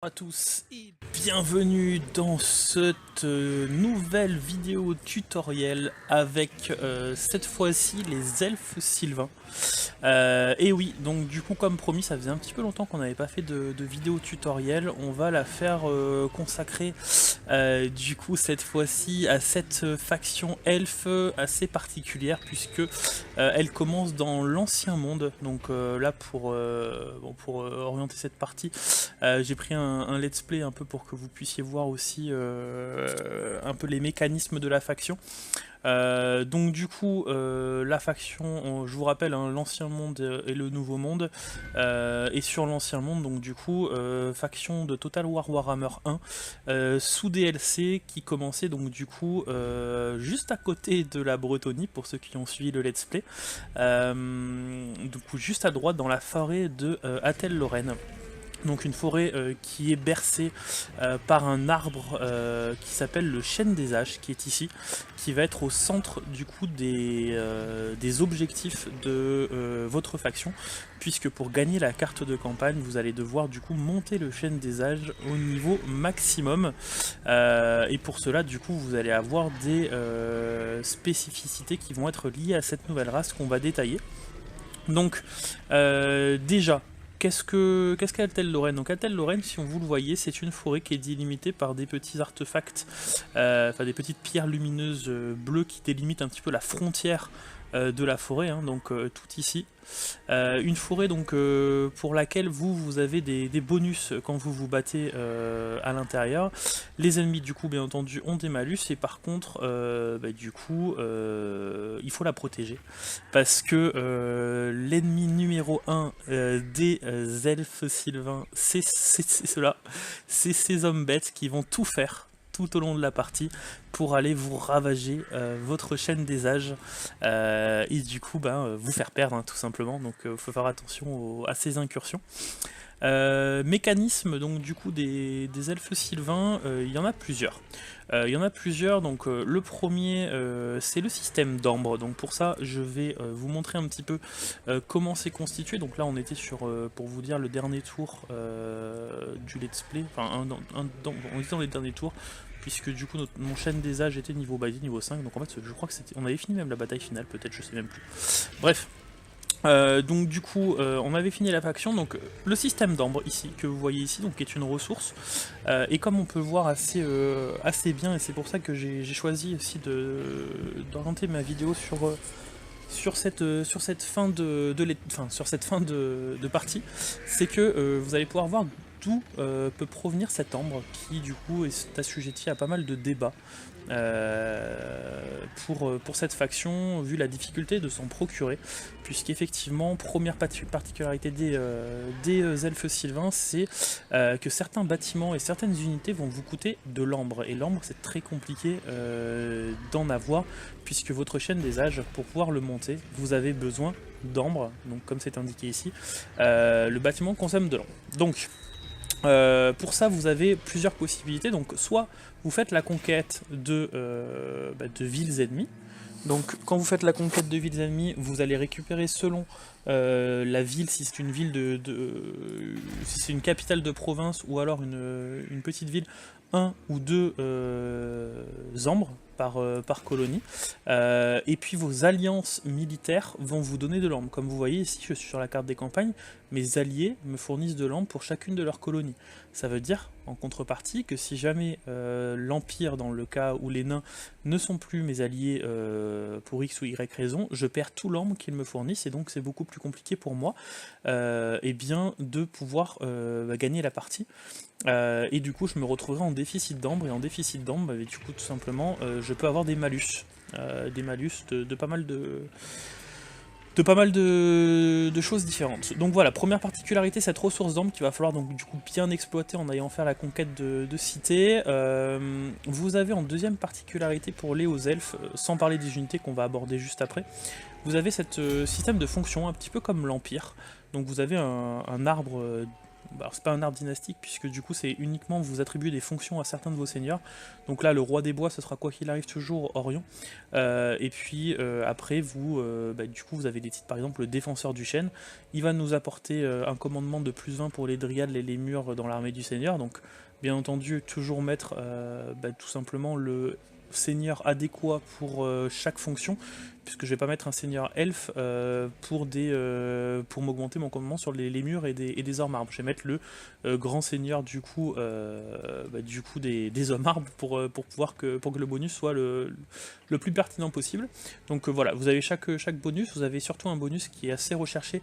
Bonjour à tous et bienvenue dans cette nouvelle vidéo tutoriel avec cette fois-ci les elfes sylvains. Et oui, donc du coup comme promis, ça faisait un petit peu longtemps qu'on n'avait pas fait de vidéo tutoriel. On va la faire consacrer du coup cette fois-ci à cette faction elfe assez particulière puisque elle commence dans l'ancien monde. Donc là pour orienter cette partie, j'ai pris un let's play un peu pour que vous puissiez voir aussi un peu les mécanismes de la faction. Donc du coup, la faction, je vous rappelle, hein, l'ancien monde et le nouveau monde. Et sur l'ancien monde, donc du coup, faction de Total War Warhammer 1, sous DLC qui commençait donc du coup juste à côté de la Bretonie, pour ceux qui ont suivi le let's play. Du coup, juste à droite dans la forêt de Athel-Lorraine. Donc une forêt qui est bercée par un arbre qui s'appelle le chêne des âges, qui est ici, qui va être au centre du coup des objectifs de votre faction, puisque pour gagner la carte de campagne, vous allez devoir du coup monter le chêne des âges au niveau maximum, et pour cela du coup vous allez avoir des spécificités qui vont être liées à cette nouvelle race qu'on va détailler. Donc déjà, qu'est-ce qu'Altel-Lorraine? Donc Altel-Lorraine, si vous le voyez, c'est une forêt qui est délimitée par des petits artefacts, enfin des petites pierres lumineuses bleues qui délimitent un petit peu la frontière de la forêt, hein, donc tout ici. Une forêt donc pour laquelle vous avez des bonus quand vous vous battez à l'intérieur. Les ennemis du coup bien entendu ont des malus et par contre du coup il faut la protéger parce que l'ennemi numéro 1 des elfes sylvains c'est cela, c'est ces hommes bêtes qui vont tout faire tout au long de la partie pour aller vous ravager votre chaîne des âges et du coup vous faire perdre, hein, tout simplement. Donc il faut faire attention à ces incursions. Mécanisme donc du coup des elfes sylvains, il y en a plusieurs. Donc le premier c'est le système d'ambre. Donc pour ça je vais vous montrer un petit peu comment c'est constitué. Donc là on était sur, pour vous dire, le dernier tour du let's play, enfin on était dans les derniers tours, puisque du coup mon chaîne des âges était niveau basique, niveau 5, donc en fait je crois que c'était, on avait fini même la bataille finale, peut-être, je sais même plus. Bref, donc du coup on avait fini la faction. Donc le système d'ambre ici que vous voyez ici, donc est une ressource, et comme on peut le voir assez bien, et c'est pour ça que j'ai choisi aussi d'orienter ma vidéo sur cette fin de partie, c'est que vous allez pouvoir voir d'où peut provenir cet ambre qui du coup est assujetti à pas mal de débats pour cette faction, vu la difficulté de s'en procurer, puisqu'effectivement, première particularité des elfes sylvains, c'est que certains bâtiments et certaines unités vont vous coûter de l'ambre, et l'ambre c'est très compliqué d'en avoir, puisque votre chaîne des âges, pour pouvoir le monter, vous avez besoin d'ambre, donc comme c'est indiqué ici, le bâtiment consomme de l'ambre. Donc pour ça, vous avez plusieurs possibilités. Donc, soit vous faites la conquête de villes ennemies. Donc, quand vous faites la conquête de villes ennemies, vous allez récupérer selon la ville, si c'est une ville si c'est une capitale de province ou alors une petite ville, un ou deux ambres par colonie. Et puis vos alliances militaires vont vous donner de l'ambre. Comme vous voyez ici, je suis sur la carte des campagnes, mes alliés me fournissent de l'ambre pour chacune de leurs colonies. Ça veut dire, en contrepartie, que si jamais l'Empire, dans le cas où les nains ne sont plus mes alliés pour X ou Y raison, je perds tout l'ambre qu'ils me fournissent, et donc c'est beaucoup plus compliqué pour moi de pouvoir gagner la partie. Et du coup je me retrouverai en déficit d'ambre, et en déficit d'ambre, du coup tout simplement je peux avoir des malus de pas mal de choses différentes. Donc voilà, première particularité, cette ressource d'ambre qu'il va falloir donc du coup bien exploiter en allant faire la conquête de cités. Vous avez en deuxième particularité, pour les hauts elfes, sans parler des unités qu'on va aborder juste après, vous avez ce système de fonction un petit peu comme l'Empire. Donc vous avez un arbre bah, c'est pas un arbre dynastique, puisque du coup c'est uniquement vous attribuez des fonctions à certains de vos seigneurs. Donc là le roi des bois ce sera quoi qu'il arrive toujours Orion. Et puis après vous, bah, du coup vous avez des titres, par exemple le défenseur du chêne, il va nous apporter un commandement de plus 20 pour les dryades et les murs dans l'armée du seigneur. Donc bien entendu toujours mettre bah, tout simplement le seigneur adéquat pour chaque fonction, puisque je vais pas mettre un seigneur elfe pour m'augmenter mon commandement sur les murs et des hommes arbres. Je vais mettre le grand seigneur des hommes arbres pour que le bonus soit le plus pertinent possible. Donc voilà, vous avez chaque bonus, vous avez surtout un bonus qui est assez recherché,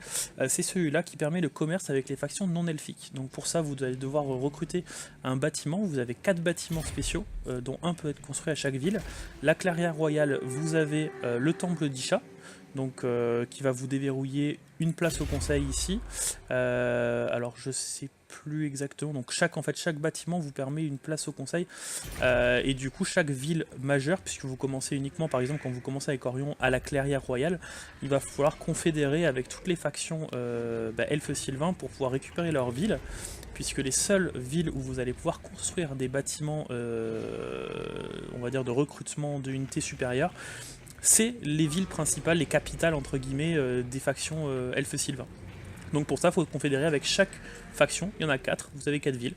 c'est celui-là qui permet le commerce avec les factions non elfiques. Donc pour ça vous allez devoir recruter un bâtiment, vous avez 4 bâtiments spéciaux, dont un peut être construit à chaque ville. La clairière royale, vous avez le temple d'Isha, donc qui va vous déverrouiller une place au conseil ici. Alors je sais plus exactement, donc chaque bâtiment vous permet une place au conseil, et du coup chaque ville majeure, puisque vous commencez uniquement, par exemple quand vous commencez avec Orion à la clairière royale, il va falloir confédérer avec toutes les factions elfes sylvains pour pouvoir récupérer leur ville, puisque les seules villes où vous allez pouvoir construire des bâtiments on va dire de recrutement d'unités supérieures, c'est les villes principales, les capitales entre guillemets des factions elfes sylvains. Donc pour ça, il faut confédérer avec chaque faction, il y en a 4, vous avez 4 villes.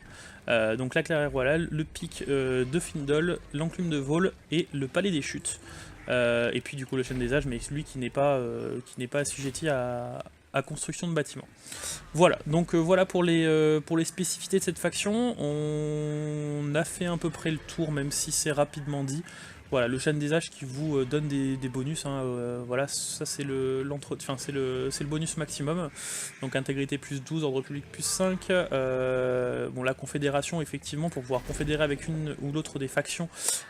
Donc la clairière royale, le pic de Findol, l'enclume de Vol et le palais des chutes. Et puis du coup le chêne des âges, mais celui qui n'est pas assujetti à construction de bâtiments. Voilà, donc voilà pour les spécificités de cette faction. On a fait à peu près le tour, même si c'est rapidement dit. Voilà, le chêne des âges qui vous donne des bonus, hein, voilà, ça c'est le bonus maximum. Donc intégrité plus 12, ordre public plus 5. Bon, la confédération, effectivement, pour pouvoir confédérer avec une ou l'autre des factions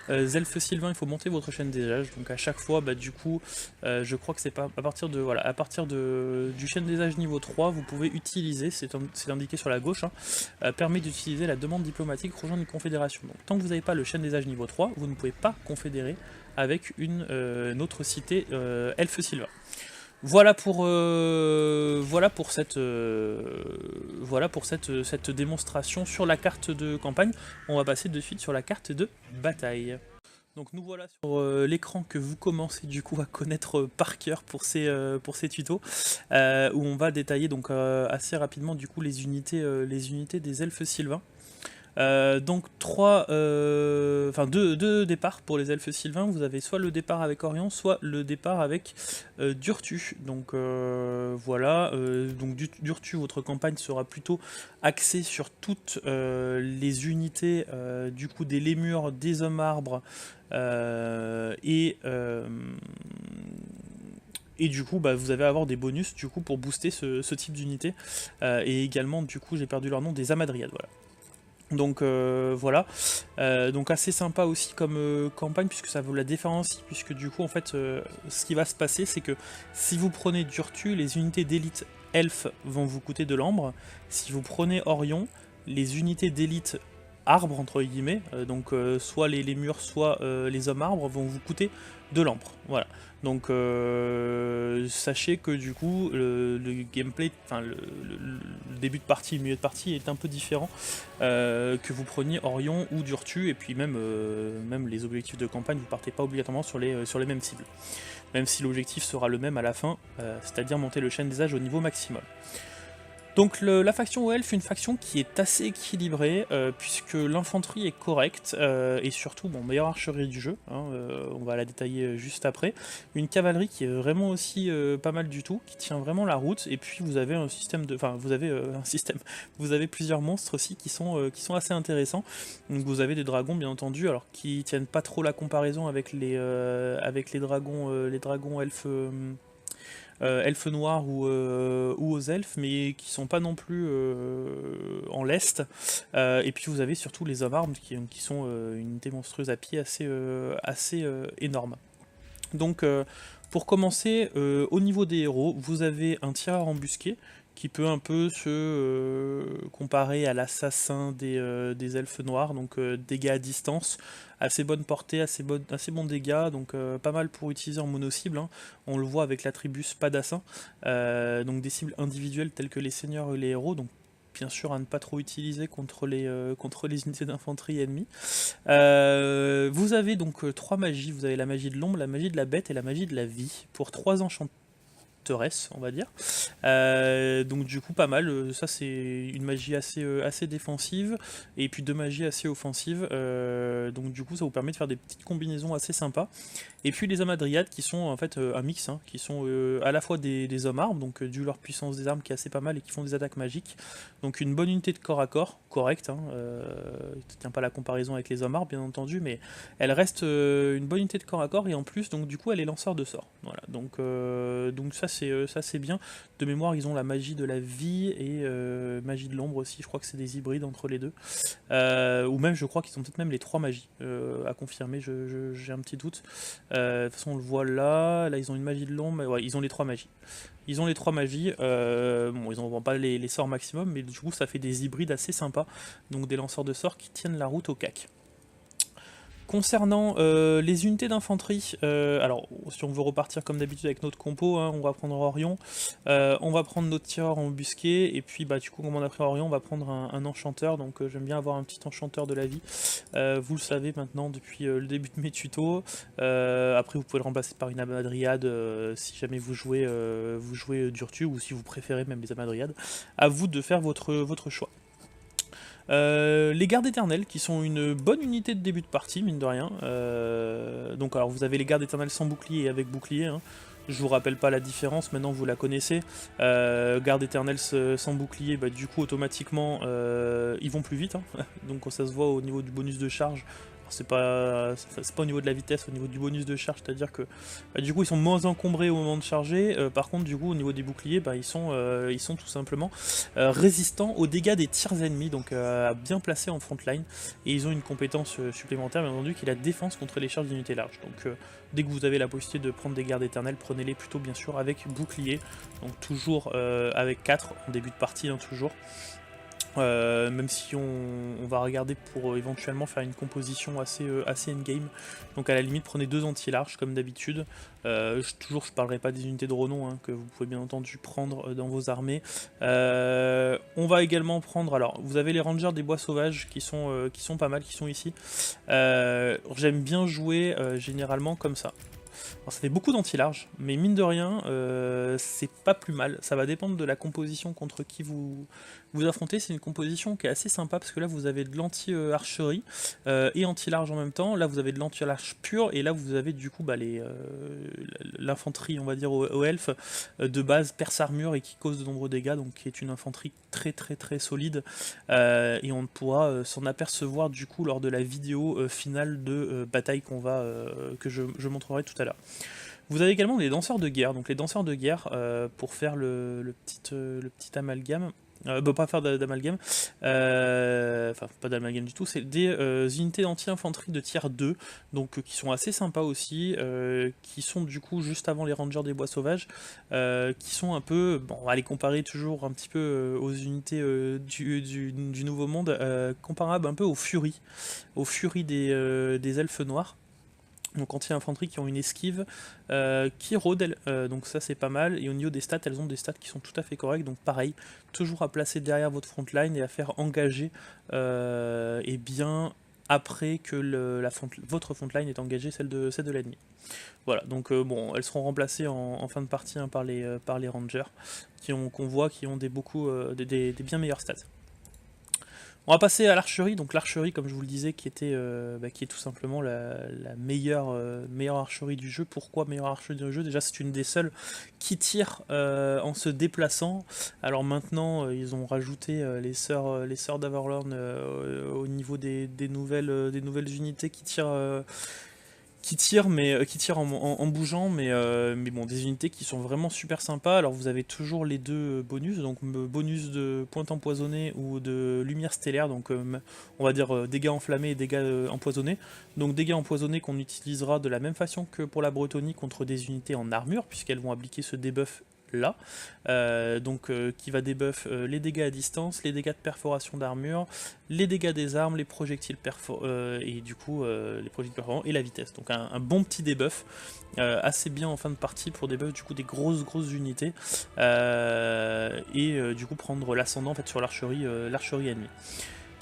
elfes sylvains, il faut monter votre chêne des âges. Donc à chaque fois, bah, du coup, je crois que c'est pas à partir du chêne des âges niveau 3, vous pouvez utiliser, c'est indiqué sur la gauche, hein, permet d'utiliser la demande diplomatique rejoindre une confédération. Donc tant que vous n'avez pas le chêne des âges niveau 3, vous ne pouvez pas confédérer avec une autre cité elfe sylvain. Voilà pour cette démonstration sur la carte de campagne. On va passer de suite sur la carte de bataille. Donc nous voilà sur l'écran que vous commencez du coup à connaître par cœur pour ces tutos, où on va détailler donc assez rapidement du coup les unités des elfes sylvains. Donc deux départs pour les elfes sylvains. Vous avez soit le départ avec Orion, soit le départ avec Durtu. Donc voilà, donc Durtu, votre campagne sera plutôt axée sur toutes les unités du coup des lémures, des hommes arbres et du coup bah, vous allez avoir des bonus du coup pour booster ce type d'unité, et également du coup j'ai perdu leur nom, des amadriades, voilà. Donc voilà, donc assez sympa aussi comme campagne, puisque ça vous la différencie, puisque du coup en fait ce qui va se passer c'est que si vous prenez Durtu, les unités d'élite elfe vont vous coûter de l'ambre. Si vous prenez Orion, les unités d'élite arbre entre guillemets, donc soit les murs, soit les hommes arbres vont vous coûter de l'ambre. Voilà. Donc sachez que du coup le gameplay, enfin le début de partie, le milieu de partie est un peu différent que vous preniez Orion ou Durtu, et puis même les objectifs de campagne, vous partez pas obligatoirement sur les mêmes cibles. Même si l'objectif sera le même à la fin, c'est-à-dire monter le chêne des âges au niveau maximum. Donc la faction Elf, une faction qui est assez équilibrée, puisque l'infanterie est correcte, et surtout, bon, meilleure archerie du jeu, hein, on va la détailler juste après. Une cavalerie qui est vraiment aussi pas mal du tout, qui tient vraiment la route, et puis vous avez un système de... Enfin, vous avez plusieurs monstres aussi qui sont assez intéressants. Donc vous avez des dragons, bien entendu, alors qui tiennent pas trop la comparaison avec les dragons elfes... elfes noirs ou aux elfes, mais qui sont pas non plus en lest. Et puis vous avez surtout les hommes armes qui sont une unité monstrueuse à pied assez énorme. Donc pour commencer, au niveau des héros, vous avez un tireur embusqué qui peut un peu se comparer à l'assassin des elfes noirs, donc dégâts à distance, assez bonne portée, assez bons dégâts, donc pas mal pour utiliser en mono-cible, hein. On le voit avec l'attribut Spadassin, donc des cibles individuelles telles que les seigneurs et les héros, donc bien sûr à ne pas trop utiliser contre les unités d'infanterie ennemies. Vous avez donc 3 magies, vous avez la magie de l'ombre, la magie de la bête et la magie de la vie, pour 3 enchantements on va dire. Donc du coup pas mal, ça c'est une magie assez défensive, et puis 2 magies assez offensives, donc du coup ça vous permet de faire des petites combinaisons assez sympas. Et puis les amadriades qui sont en fait un mix, hein, qui sont à la fois des hommes armes, donc dû leur puissance des armes qui est assez pas mal et qui font des attaques magiques. Donc une bonne unité de corps à corps, correcte, hein, je tiens pas la comparaison avec les hommes armes bien entendu, mais elle reste une bonne unité de corps à corps, et en plus donc du coup elle est lanceur de sorts. Voilà, donc ça c'est bien. De mémoire ils ont la magie de la vie et magie de l'ombre aussi, je crois que c'est des hybrides entre les deux. Ou même je crois qu'ils ont peut-être même les 3 magies à confirmer, j'ai un petit doute. De toute façon on le voit là ils ont une magie de l'ombre, ouais, ils ont les 3 magies. Ils ont les 3 magies, bon ils n'ont pas les sorts maximum, mais du coup ça fait des hybrides assez sympas, donc des lanceurs de sorts qui tiennent la route au cac. Concernant les unités d'infanterie, alors si on veut repartir comme d'habitude avec notre compo, hein, on va prendre Orion, on va prendre notre tireur embusqué, et puis bah, du coup comme on a pris Orion, on va prendre un enchanteur, donc j'aime bien avoir un petit enchanteur de la vie, vous le savez maintenant depuis le début de mes tutos. Après vous pouvez le remplacer par une amadriade si jamais vous jouez Durtu, ou si vous préférez même les amadriades, à vous de faire votre choix. Les gardes éternels qui sont une bonne unité de début de partie mine de rien, donc alors vous avez les gardes éternels sans bouclier et avec bouclier, hein. Je vous rappelle pas la différence, maintenant vous la connaissez. Garde éternels sans bouclier, bah, du coup automatiquement ils vont plus vite, hein. Donc ça se voit au niveau du bonus de charge. C'est pas au niveau de la vitesse, au niveau du bonus de charge, c'est-à-dire que bah, du coup ils sont moins encombrés au moment de charger. Par contre du coup au niveau des boucliers, bah, ils sont tout simplement résistants aux dégâts des tirs ennemis, donc bien placés en frontline. Et ils ont une compétence supplémentaire bien entendu qui est la défense contre les charges d'unités larges. Donc dès que vous avez la possibilité de prendre des gardes éternels, prenez-les plutôt bien sûr avec bouclier, donc toujours avec 4 en début de partie, hein, toujours. Même si on va regarder pour éventuellement faire une composition assez endgame, donc à la limite prenez 2 anti-larges comme d'habitude. Je parlerai pas des unités de renom, hein, que vous pouvez bien entendu prendre dans vos armées. On va également prendre, alors vous avez les rangers des bois sauvages qui sont pas mal, qui sont ici. J'aime bien jouer généralement comme ça. Alors ça fait beaucoup d'anti-large, mais mine de rien, c'est pas plus mal. Ça va dépendre de la composition contre qui vous affrontez. C'est une composition qui est assez sympa, parce que là vous avez de l'anti-archerie et anti-large en même temps. Là vous avez de l'anti-large pur, et là vous avez du coup bah, l'infanterie, on va dire, aux elfes de base, perce armure et qui cause de nombreux dégâts, donc qui est une infanterie très solide. Et on pourra s'en apercevoir du coup lors de la vidéo finale de bataille que je montrerai tout à l'heure. Vous avez également des danseurs de guerre, donc les danseurs de guerre, pour faire le petit amalgame, pas faire d'amalgame, enfin pas d'amalgame du tout, c'est des unités anti-infanterie de tier 2, donc qui sont assez sympas aussi, qui sont du coup juste avant les rangers des bois sauvages, qui sont un peu, bon on va les comparer toujours un petit peu aux unités du Nouveau Monde, comparables un peu aux furies des elfes noirs. Donc anti-infanterie qui ont une esquive, qui rôdent, donc ça c'est pas mal. Et au niveau des stats, elles ont des stats qui sont tout à fait correctes, donc pareil, toujours à placer derrière votre frontline et à faire engager, et bien après que votre frontline est engagée, celle de l'ennemi. Voilà, donc bon, elles seront remplacées en fin de partie, hein, par les rangers, qu'on voit qui ont des bien meilleures stats. On va passer à l'archerie, donc l'archerie comme je vous le disais qui est tout simplement la meilleure archerie du jeu. Pourquoi meilleure archerie du jeu? Déjà c'est une des seules qui tire en se déplaçant. Alors maintenant ils ont rajouté les sœurs d'Averlorn au niveau des nouvelles unités qui tirent en bougeant, mais bon, des unités qui sont vraiment super sympas. Alors vous avez toujours les 2 bonus, donc bonus de pointe empoisonnée ou de lumière stellaire, donc on va dire dégâts enflammés et dégâts empoisonnés. Donc dégâts empoisonnés qu'on utilisera de la même façon que pour la Bretonnie contre des unités en armure, puisqu'elles vont appliquer ce debuff là, qui va debuff les dégâts à distance, les dégâts de perforation d'armure, les dégâts des armes, les projectiles et du coup les projectiles perforants et la vitesse. Donc un bon petit debuff, assez bien en fin de partie pour debuff du coup des grosses unités, du coup prendre l'ascendant en fait sur l'archerie ennemie.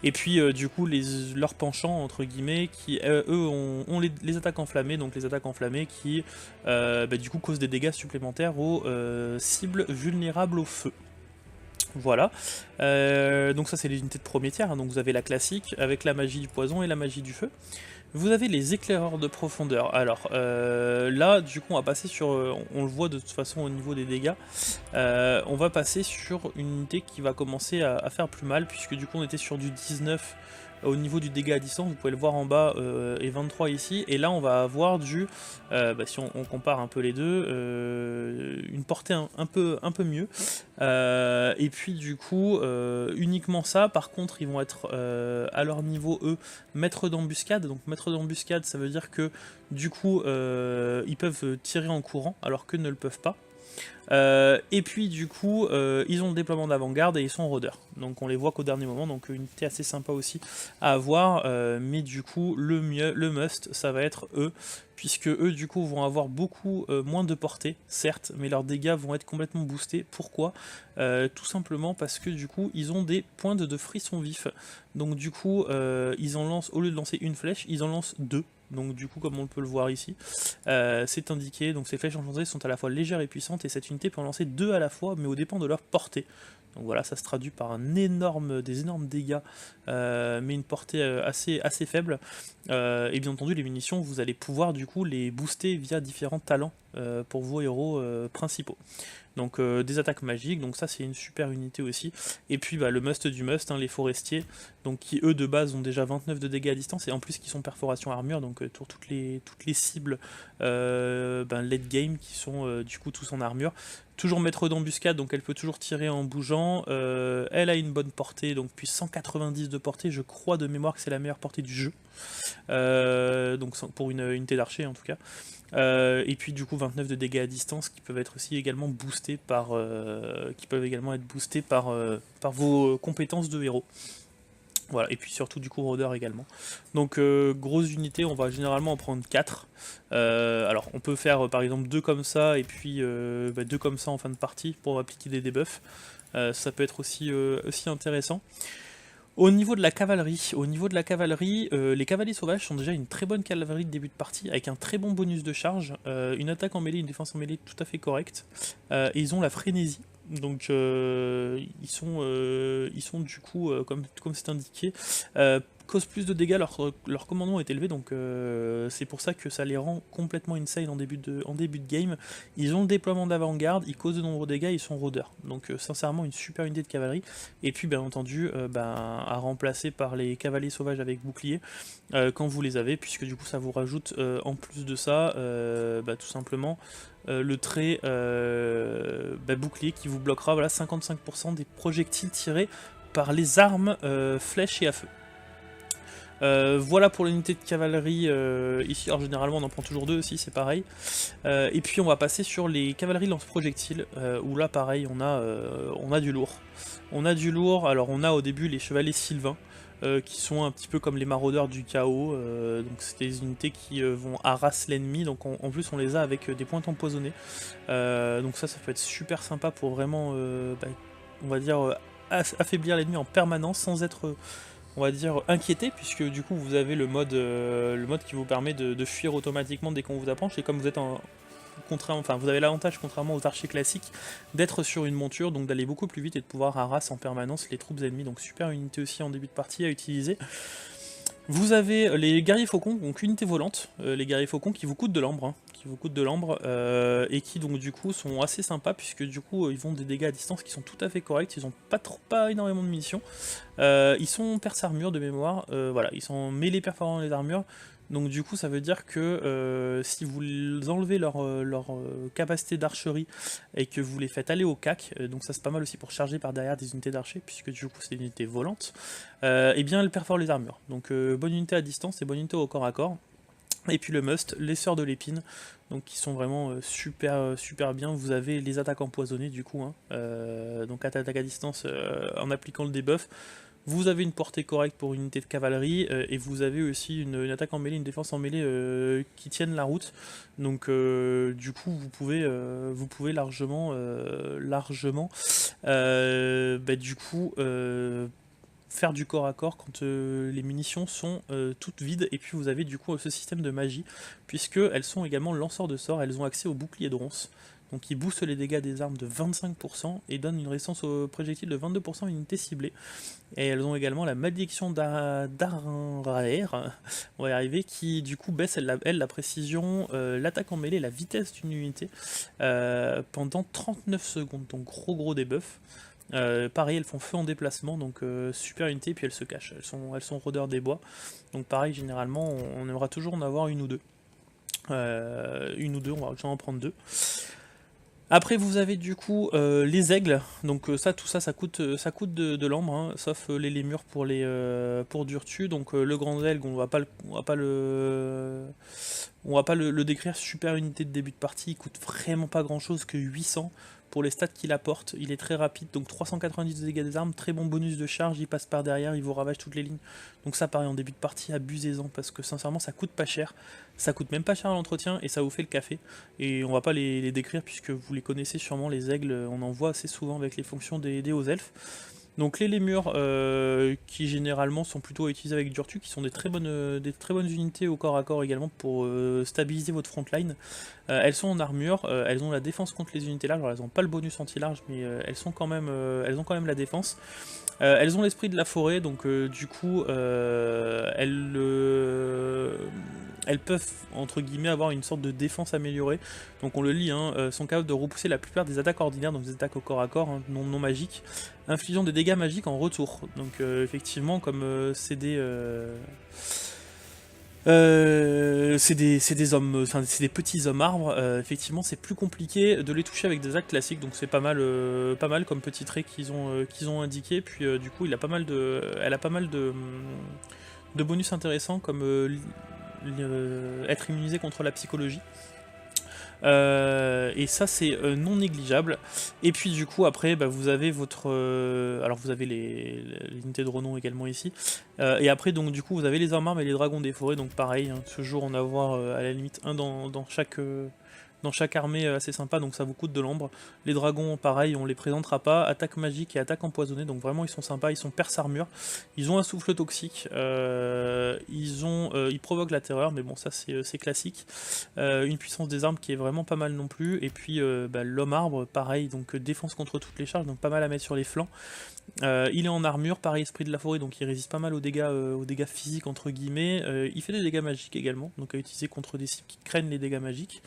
Et puis du coup leurs penchants entre guillemets qui eux ont les attaques enflammées, donc les attaques enflammées qui du coup causent des dégâts supplémentaires aux cibles vulnérables au feu. Voilà, donc ça c'est les unités de premier tiers, hein. Donc vous avez la classique avec la magie du poison et la magie du feu. Vous avez les éclaireurs de profondeur. Alors là, du coup, on va passer sur, on le voit de toute façon au niveau des dégâts, on va passer sur une unité qui va commencer à faire plus mal, puisque du coup on était sur du 19 au niveau du dégât à distance, vous pouvez le voir en bas, et 23 ici, et là on va avoir du, si on compare un peu les deux, une portée un peu mieux, et puis du coup, uniquement ça. Par contre ils vont être à leur niveau, eux, maître d'embuscade. Donc maître d'embuscade, ça veut dire que du coup ils peuvent tirer en courant alors qu'eux ne le peuvent pas. Et puis du coup ils ont le déploiement d'avant-garde et ils sont rôdeurs, donc on les voit qu'au dernier moment, donc une unité assez sympa aussi à avoir, mais du coup le must ça va être eux, puisque eux du coup vont avoir beaucoup moins de portée certes, mais leurs dégâts vont être complètement boostés. Pourquoi? Tout simplement parce que du coup ils ont des points de frisson vif, donc du coup ils en lancent, au lieu de lancer une flèche, ils en lancent deux. Donc du coup, comme on peut le voir ici, c'est indiqué, donc ces flèches enchantées sont à la fois légères et puissantes, et cette unité peut en lancer deux à la fois, mais au dépend de leur portée. Donc voilà, ça se traduit par des énormes dégâts, mais une portée assez faible. Et bien entendu, les munitions, vous allez pouvoir du coup les booster via différents talents pour vos héros principaux. Donc des attaques magiques, donc ça c'est une super unité aussi. Et puis le must du must, hein, les forestiers, donc qui eux de base ont déjà 29 de dégâts à distance, et en plus qui sont perforation armure, donc pour toutes les cibles late game qui sont du coup tous en armure. Toujours maître d'embuscade, donc elle peut toujours tirer en bougeant, elle a une bonne portée, donc puis 190 de portée, je crois de mémoire que c'est la meilleure portée du jeu, donc pour une unité d'archer en tout cas. Et puis du coup 29 de dégâts à distance qui peuvent être aussi également boostés par par vos compétences de héros. Voilà, et puis surtout du coup rôdeur également. Donc grosse unité, on va généralement en prendre 4. Alors on peut faire par exemple 2 comme ça et puis 2 comme ça en fin de partie pour appliquer des debuffs. Ça peut être aussi intéressant. Au niveau de la cavalerie, les cavaliers sauvages sont déjà une très bonne cavalerie de début de partie, avec un très bon bonus de charge, une attaque en mêlée, une défense en mêlée tout à fait correcte, et ils ont la frénésie. Donc ils sont du coup, comme c'est indiqué, causent plus de dégâts, leur commandement est élevé, donc c'est pour ça que ça les rend complètement insane en début de game. Ils ont le déploiement d'avant-garde, ils causent de nombreux dégâts, ils sont rôdeurs. Donc sincèrement une super unité de cavalerie. Et puis bien entendu à remplacer par les cavaliers sauvages avec bouclier quand vous les avez, puisque du coup ça vous rajoute en plus de ça tout simplement le trait bouclier qui vous bloquera 55% des projectiles tirés par les armes flèches et à feu. Voilà pour l'unité de cavalerie ici. Alors généralement on en prend toujours 2 aussi, c'est pareil. Et puis on va passer sur les cavaleries lance-projectiles, où là pareil on a du lourd. Alors on a au début les chevaliers sylvains, qui sont un petit peu comme les maraudeurs du chaos, donc c'est des unités qui vont harasser l'ennemi, donc en plus on les a avec des pointes empoisonnées, donc ça peut être super sympa pour vraiment, on va dire, affaiblir l'ennemi en permanence sans être, on va dire, inquiété, puisque du coup vous avez le mode qui vous permet de fuir automatiquement dès qu'on vous approche, et comme vous êtes vous avez l'avantage, contrairement aux archers classiques, d'être sur une monture, donc d'aller beaucoup plus vite et de pouvoir harasser en permanence les troupes ennemies, donc super unité aussi en début de partie à utiliser. Vous avez les guerriers faucons, donc unité volante, les guerriers faucons qui vous coûtent de l'ambre, et qui donc du coup sont assez sympas, puisque du coup ils vont des dégâts à distance qui sont tout à fait corrects, ils ont pas énormément de munitions, ils sont perce armure de mémoire, voilà, ils sont mêlés perforants les armures. Donc du coup ça veut dire que si vous enlevez leur capacité d'archerie et que vous les faites aller au cac, donc ça c'est pas mal aussi pour charger par derrière des unités d'archers, puisque du coup c'est des unités volantes, et bien elles perforent les armures. Donc bonne unité à distance et bonne unité au corps à corps. Et puis le must, les sœurs de l'épine, donc qui sont vraiment super bien. Vous avez les attaques empoisonnées du coup, hein, donc attaque à distance en appliquant le debuff. Vous avez une portée correcte pour une unité de cavalerie, et vous avez aussi une attaque en mêlée, une défense en mêlée qui tiennent la route. Donc du coup vous pouvez largement du coup faire du corps à corps quand les munitions sont toutes vides. Et puis vous avez du coup ce système de magie, puisque elles sont également lanceurs de sorts, elles ont accès au bouclier de ronce. Donc ils boostent les dégâts des armes de 25% et donnent une résistance aux projectiles de 22% à une unité ciblée. Et elles ont également la malédiction d'Arinraer, on va y arriver, qui du coup baisse la précision, l'attaque en mêlée, la vitesse d'une unité pendant 39 secondes. Donc gros debuff. Pareil, elles font feu en déplacement, donc super unité, puis elles se cachent. Elles sont rôdeurs des bois. Donc pareil, généralement, on aimera toujours en avoir une ou deux. On va en prendre deux. Après vous avez du coup les aigles, donc tout ça coûte de l'ambre, hein, sauf les lémures pour Durtu. Donc le grand aigle, on va pas le décrire, super unité de début de partie, il coûte vraiment pas grand chose, que 800 pour les stats qu'il apporte. Il est très rapide, donc 390 de dégâts des armes, très bon bonus de charge, il passe par derrière, il vous ravage toutes les lignes. Donc ça pareil en début de partie, abusez-en, parce que sincèrement ça coûte pas cher, ça coûte même pas cher à l'entretien et ça vous fait le café. Et on va pas les décrire puisque vous les connaissez sûrement, les aigles, on en voit assez souvent avec les fonctions des hauts elfes. Donc les lémures qui généralement sont plutôt utilisés avec Durtu, qui sont des très bonnes unités au corps à corps également pour stabiliser votre frontline. Elles sont en armure, elles ont la défense contre les unités larges, alors elles n'ont pas le bonus anti-large, mais elles ont quand même la défense. Elles ont l'esprit de la forêt, donc du coup elles peuvent entre guillemets avoir une sorte de défense améliorée. Donc on le lit, hein, sont capables de repousser la plupart des attaques ordinaires, donc des attaques au corps à corps, hein, non magiques, infligeant des dégâts magiques en retour. Donc effectivement, comme c'est des hommes, enfin c'est des petits hommes arbres. Effectivement, c'est plus compliqué de les toucher avec des attaques classiques, donc c'est pas mal comme petit trait qu'ils ont indiqué. Puis du coup, elle a pas mal de bonus intéressants comme être immunisé contre la psychologie. Et ça c'est non négligeable. Et puis du coup après vous avez votre alors vous avez les unités de renom également ici, et après donc du coup vous avez les armes et les dragons des forêts, donc pareil, hein, toujours en avoir à la limite un dans chaque armée, assez sympa, donc ça vous coûte de l'ambre. Les dragons, pareil, on les présentera pas. Attaque magique et attaque empoisonnée, donc vraiment ils sont sympas, ils sont perce armure. Ils ont un souffle toxique, ils provoquent la terreur, mais bon, ça c'est classique. Une puissance des armes qui est vraiment pas mal non plus. Et puis l'homme arbre, pareil, donc défense contre toutes les charges, donc pas mal à mettre sur les flancs. Il est en armure, pareil, esprit de la forêt, donc il résiste pas mal aux dégâts physiques entre guillemets. Il fait des dégâts magiques également, donc à utiliser contre des cibles qui craignent les dégâts magiques.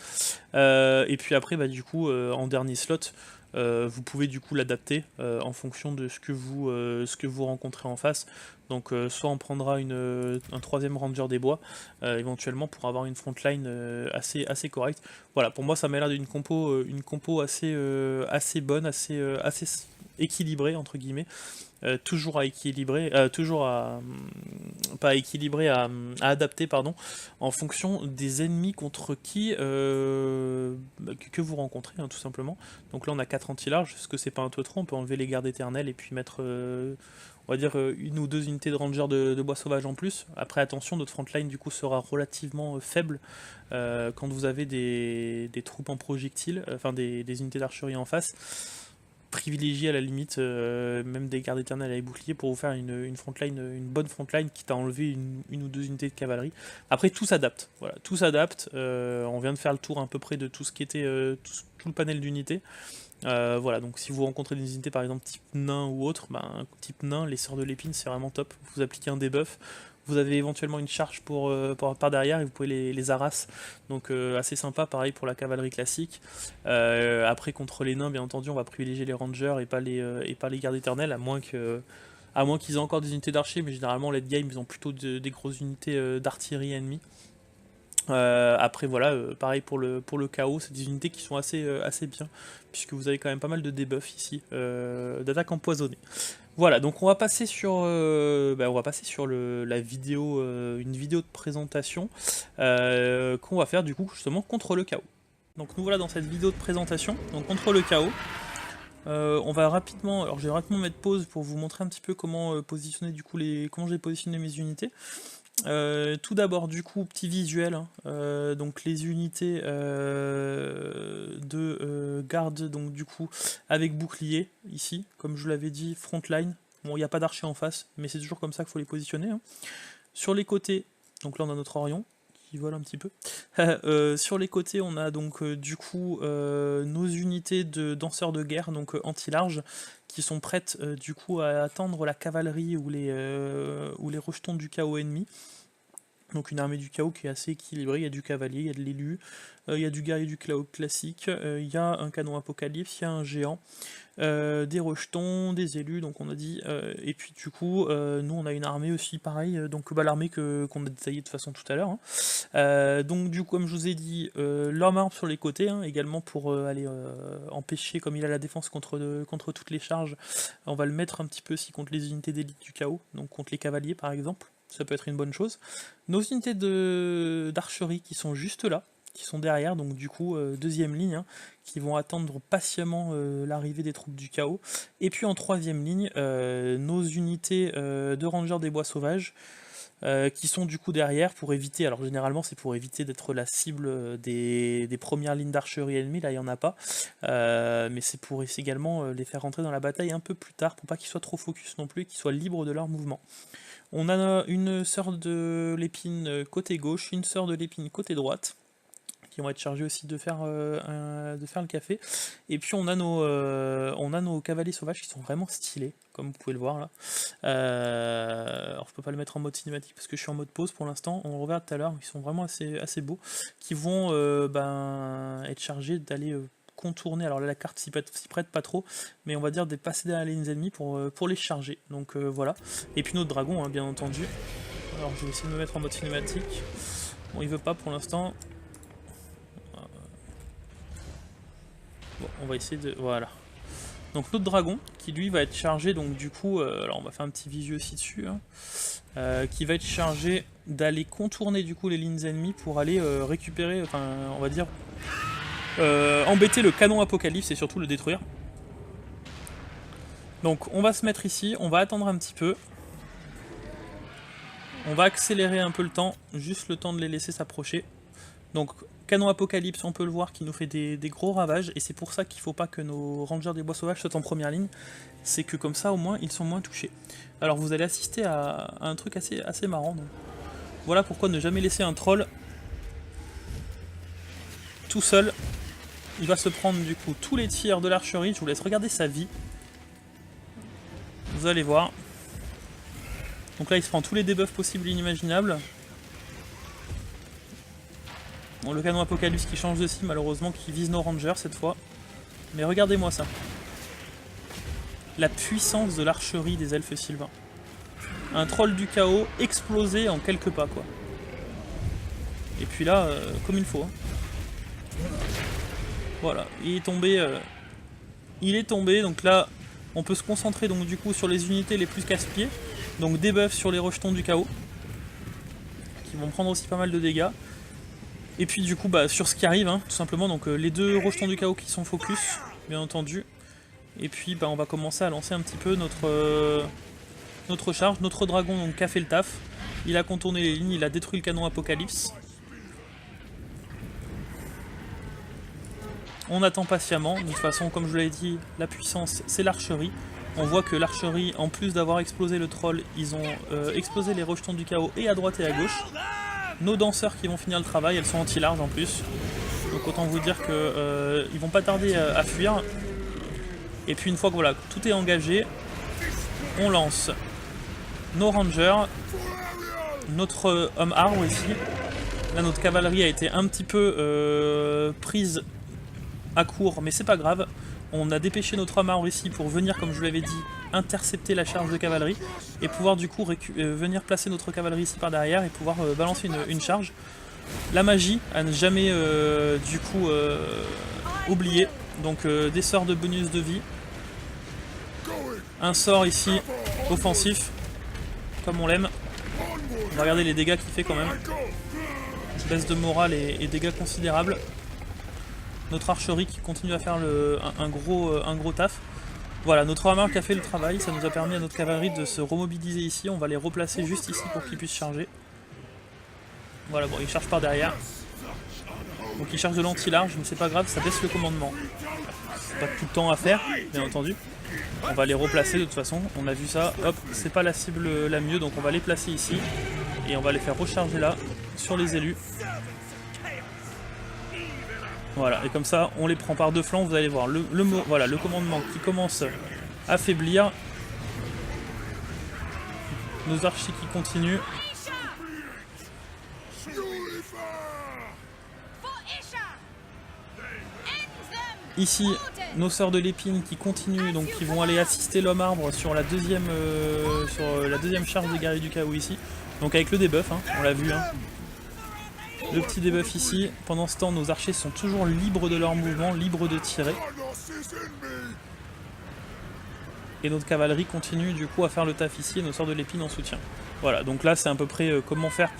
Et puis après, du coup, en dernier slot, vous pouvez du coup l'adapter en fonction de ce que vous rencontrez en face. Donc soit on prendra un troisième ranger des bois, éventuellement pour avoir une frontline assez correcte. Voilà, pour moi ça m'a l'air d'une compo assez bonne, assez équilibrée entre guillemets. Toujours à équilibrer, pas à équilibrer, à adapter, pardon, en fonction des ennemis contre qui que vous rencontrez, hein, tout simplement. Donc là on a 4 anti-larges, parce que c'est pas un peu trop, on peut enlever les gardes éternels et puis mettre on va dire une ou deux unités de ranger de bois sauvage en plus. Après attention, notre frontline du coup sera relativement faible quand vous avez des troupes en projectiles, enfin des unités d'archerie en face. Privilégier à la limite même des gardes éternels avec bouclier pour vous faire une frontline, une bonne frontline, quitte à enlever une ou deux unités de cavalerie. Après tout s'adapte, voilà, tout s'adapte. On vient de faire le tour à peu près de tout ce qui était tout le panel d'unités. Voilà, donc si vous rencontrez des unités par exemple type nain ou autre, type nain, les sœurs de l'épine c'est vraiment top. Vous appliquez un debuff, vous avez éventuellement une charge par derrière et vous pouvez les harasser, donc assez sympa, pareil pour la cavalerie classique. Après contre les nains bien entendu on va privilégier les rangers et pas les gardes éternels, à moins qu'ils aient encore des unités d'archers, mais généralement late game ils ont plutôt des grosses unités d'artillerie ennemie. Après voilà, pareil pour le chaos, c'est des unités qui sont assez bien, puisque vous avez quand même pas mal de debuffs ici, d'attaque empoisonnée. Voilà, donc on va passer sur, la vidéo, une vidéo de présentation qu'on va faire du coup justement contre le chaos. Donc nous voilà dans cette vidéo de présentation, donc contre le chaos. On va rapidement, alors je vais rapidement mettre pause pour vous montrer un petit peu comment positionner du coup comment j'ai positionné mes unités. Tout d'abord du coup petit visuel, hein, donc les unités de garde, donc du coup avec bouclier ici, comme je vous l'avais dit, frontline. Bon, il n'y a pas d'archer en face, mais c'est toujours comme ça qu'il faut les positionner, hein. Sur les côtés, donc là on a notre Orion qui vole un petit peu. Sur les côtés on a donc du coup nos unités de danseurs de guerre, donc anti-large, qui sont prêtes du coup à attendre la cavalerie ou les rejetons du chaos ennemi. Donc une armée du chaos qui est assez équilibrée, il y a du cavalier, il y a de l'élu, il y a du guerrier du chaos classique, il y a un canon apocalypse, il y a un géant, des rejetons, des élus, donc on a dit, et puis du coup nous on a une armée aussi pareil, donc l'armée qu'on a détaillée de façon tout à l'heure, hein. Donc du coup comme je vous ai dit, l'homme arbre sur les côtés, hein, également pour aller empêcher, comme il a la défense contre toutes les charges, on va le mettre un petit peu aussi contre les unités d'élite du chaos, donc contre les cavaliers par exemple. Ça peut être une bonne chose. Nos unités d'archerie qui sont juste là, qui sont derrière, donc du coup deuxième ligne, hein, qui vont attendre patiemment l'arrivée des troupes du chaos. Et puis en troisième ligne, nos unités de rangers des bois sauvages, qui sont du coup derrière pour éviter, alors généralement c'est pour éviter d'être la cible des premières lignes d'archerie ennemies, là il n'y en a pas, mais c'est pour également les faire rentrer dans la bataille un peu plus tard, pour pas qu'ils soient trop focus non plus, qu'ils soient libres de leur mouvement. On a une sœur de l'épine côté gauche, une sœur de l'épine côté droite, qui vont être chargées aussi de faire le café. Et puis on a nos cavaliers sauvages qui sont vraiment stylés, comme vous pouvez le voir là. Alors je peux pas le mettre en mode cinématique parce que je suis en mode pause pour l'instant. On le reverra tout à l'heure, ils sont vraiment assez beaux, qui vont être chargés d'aller contourner, alors là la carte s'y prête pas trop, mais on va dire de passer derrière les lignes ennemies pour les charger, donc voilà. Et puis notre dragon, hein, bien entendu. Alors je vais essayer de me mettre en mode cinématique. Bon, il veut pas pour l'instant. Bon, on va essayer de... Voilà. Donc notre dragon, qui lui va être chargé, donc du coup, alors on va faire un petit visu aussi dessus, hein, qui va être chargé d'aller contourner du coup les lignes ennemies pour aller récupérer, enfin on va dire... embêter le canon apocalypse et surtout le détruire. Donc on va se mettre ici, on va attendre un petit peu. On va accélérer un peu le temps, juste le temps de les laisser s'approcher. Donc canon apocalypse, on peut le voir, qui nous fait des gros ravages, et c'est pour ça qu'il ne faut pas que nos rangers des bois sauvages soient en première ligne. C'est que comme ça au moins ils sont moins touchés. Alors vous allez assister à un truc assez marrant. Donc. Voilà pourquoi ne jamais laisser un troll tout seul. Il va se prendre du coup tous les tirs de l'archerie. Je vous laisse regarder sa vie. Vous allez voir. Donc là il se prend tous les debuffs possibles et inimaginables. Bon, le canon apocalypse qui change de cible malheureusement, qui vise nos rangers cette fois. Mais regardez-moi ça. La puissance de l'archerie des elfes sylvains. Un troll du chaos explosé en quelques pas quoi. Et puis là, comme il faut. Hein. Voilà, il est tombé, donc là on peut se concentrer donc du coup sur les unités les plus casse-pieds, donc debuff sur les rejetons du chaos, qui vont prendre aussi pas mal de dégâts, et puis du coup sur ce qui arrive, hein, tout simplement, donc les deux rejetons du chaos qui sont focus, bien entendu, et puis on va commencer à lancer un petit peu notre charge, notre dragon donc qui a fait le taf, il a contourné les lignes, il a détruit le canon apocalypse. On attend patiemment, de toute façon comme je vous l'avais dit, la puissance c'est l'archerie. On voit que l'archerie, en plus d'avoir explosé le troll, ils ont explosé les rejetons du chaos et à droite et à gauche. Nos danseurs qui vont finir le travail, elles sont anti-large en plus. Donc autant vous dire qu'ils vont pas tarder à fuir. Et puis une fois que voilà, tout est engagé, on lance nos rangers, notre homme arbre ici. Là notre cavalerie a été un petit peu prise à court, mais c'est pas grave. On a dépêché notre homme arbre ici pour venir, comme je vous l'avais dit, intercepter la charge de cavalerie et pouvoir du coup venir placer notre cavalerie ici par derrière et pouvoir balancer une charge. La magie, à ne jamais du coup oublier. Donc des sorts de bonus de vie. Un sort ici, offensif, comme on l'aime. On va regarder les dégâts qu'il fait quand même. Baisse de morale et dégâts considérables. Notre archerie qui continue à faire un gros taf. Voilà, notre armure qui a fait le travail, ça nous a permis à notre cavalerie de se remobiliser ici. On va les replacer juste ici pour qu'ils puissent charger. Voilà, bon, ils chargent par derrière. Donc ils chargent de l'anti-large, mais c'est pas grave, ça baisse le commandement. C'est pas tout le temps à faire, bien entendu. On va les replacer de toute façon, on a vu ça, hop, c'est pas la cible la mieux, donc on va les placer ici. Et on va les faire recharger là, sur les élus. Voilà, et comme ça, on les prend par deux flancs, vous allez voir, voilà, le commandement qui commence à faiblir. Nos archers qui continuent. Ici, nos sœurs de l'épine qui continuent, donc qui vont aller assister l'homme arbre sur la deuxième charge des guerriers du chaos ici. Donc avec le debuff, hein, on l'a vu. Hein. Le petit debuff ici. Pendant ce temps, nos archers sont toujours libres de leur mouvement, libres de tirer. Et notre cavalerie continue du coup à faire le taf ici et nos sœurs de l'épine en soutien. Voilà, donc là c'est à peu près comment faire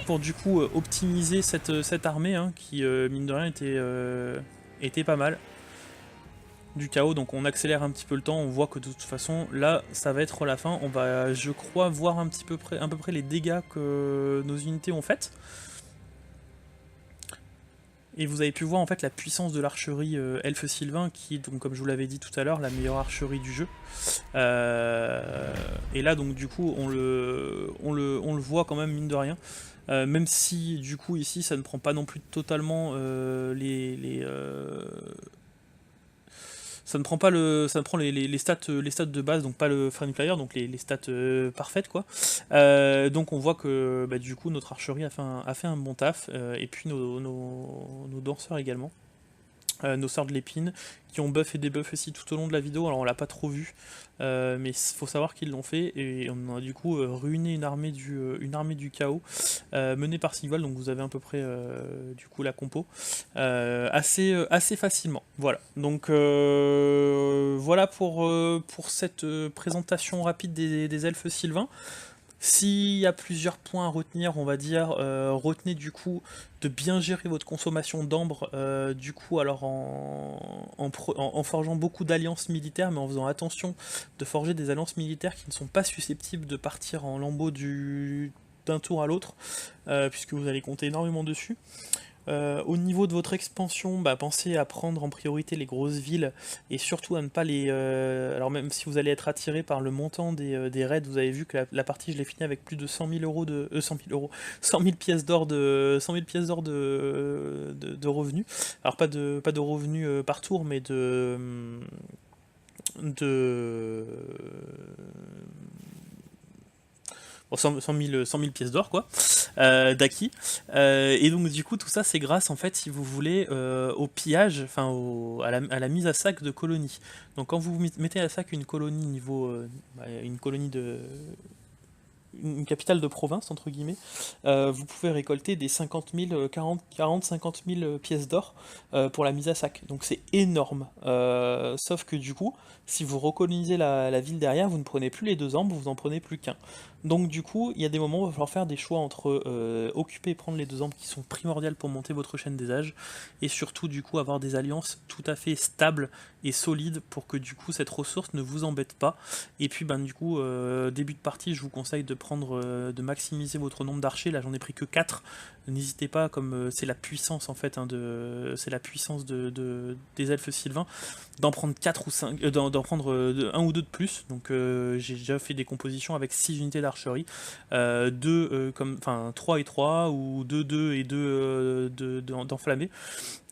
pour du coup optimiser cette armée hein, qui mine de rien était pas mal du chaos. Donc on accélère un petit peu le temps, on voit que de toute façon là ça va être la fin. On va je crois voir à peu près les dégâts que nos unités ont faites. Et vous avez pu voir en fait la puissance de l'archerie elfe sylvain qui est donc comme je vous l'avais dit tout à l'heure la meilleure archerie du jeu. Et là donc du coup on le voit quand même mine de rien. Même si du coup ici ça ne prend pas non plus totalement ça ne prend pas ça prend les stats de base, donc pas le friendly fire, donc les stats parfaites quoi. Donc on voit que bah, du coup notre archerie a fait un bon taf, et puis nos danseurs également. Nos sœurs de l'épine qui ont buff et debuff aussi tout au long de la vidéo, alors on l'a pas trop vu mais il faut savoir qu'ils l'ont fait et on a du coup ruiné une armée du chaos menée par Sigval, donc vous avez à peu près du coup la compo assez facilement. Voilà, donc voilà pour cette présentation rapide des elfes sylvains. S'il y a plusieurs points à retenir, on va dire, retenez du coup de bien gérer votre consommation d'ambre, du coup alors en forgeant beaucoup d'alliances militaires, mais en faisant attention de forger des alliances militaires qui ne sont pas susceptibles de partir en lambeaux d'un tour à l'autre, puisque vous allez compter énormément dessus. Au niveau de votre expansion, bah, pensez à prendre en priorité les grosses villes et surtout à ne pas les... alors même si vous allez être attiré par le montant des raids, vous avez vu que la partie je l'ai finie avec plus de 100 000 euros de... 100 000 pièces d'or de revenus. Alors pas de revenus par tour, mais bon, 100 000 pièces d'or quoi, d'acquis. Et donc du coup tout ça c'est grâce en fait si vous voulez au pillage, enfin à la mise à sac de colonies. Donc quand vous mettez à sac une colonie une colonie une capitale de province entre guillemets, vous pouvez récolter des 50 000, 50 000 pièces d'or pour la mise à sac, donc c'est énorme. Sauf que du coup, si vous recolonisez la ville derrière, vous ne prenez plus les deux ambres, vous en prenez plus qu'un. Donc du coup, il y a des moments où il va falloir faire des choix entre occuper et prendre les deux ambres qui sont primordiales pour monter votre chaîne des âges, et surtout du coup avoir des alliances tout à fait stables et solides pour que du coup cette ressource ne vous embête pas. Et puis ben du coup, début de partie, je vous conseille de maximiser votre nombre d'archers. Là j'en ai pris que 4. N'hésitez pas, comme c'est la puissance en fait, hein, c'est la puissance des elfes sylvains, d'en prendre 4 ou 5, d'en prendre 1 ou 2 de plus. Donc j'ai déjà fait des compositions avec 6 unités d'archerie, 3 et 3, ou 2, 2 et 2 d'enflammés.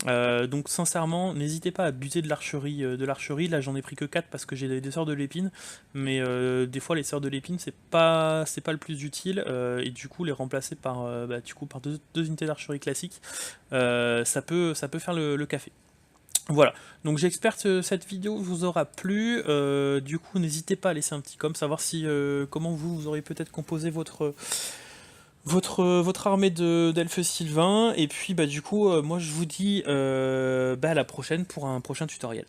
Donc sincèrement, n'hésitez pas à abuser de l'archerie. Là j'en ai pris que 4 parce que j'ai des sœurs de l'épine, mais des fois les sœurs de l'épine c'est pas le plus utile, et du coup les remplacer par deux unités d'archerie classiques, ça peut faire le café. Voilà, donc j'espère que cette vidéo vous aura plu. Du coup n'hésitez pas à laisser un petit com, savoir si comment vous auriez peut-être composé votre armée d'elfes sylvains, et puis bah du coup moi je vous dis à la prochaine pour un prochain tutoriel.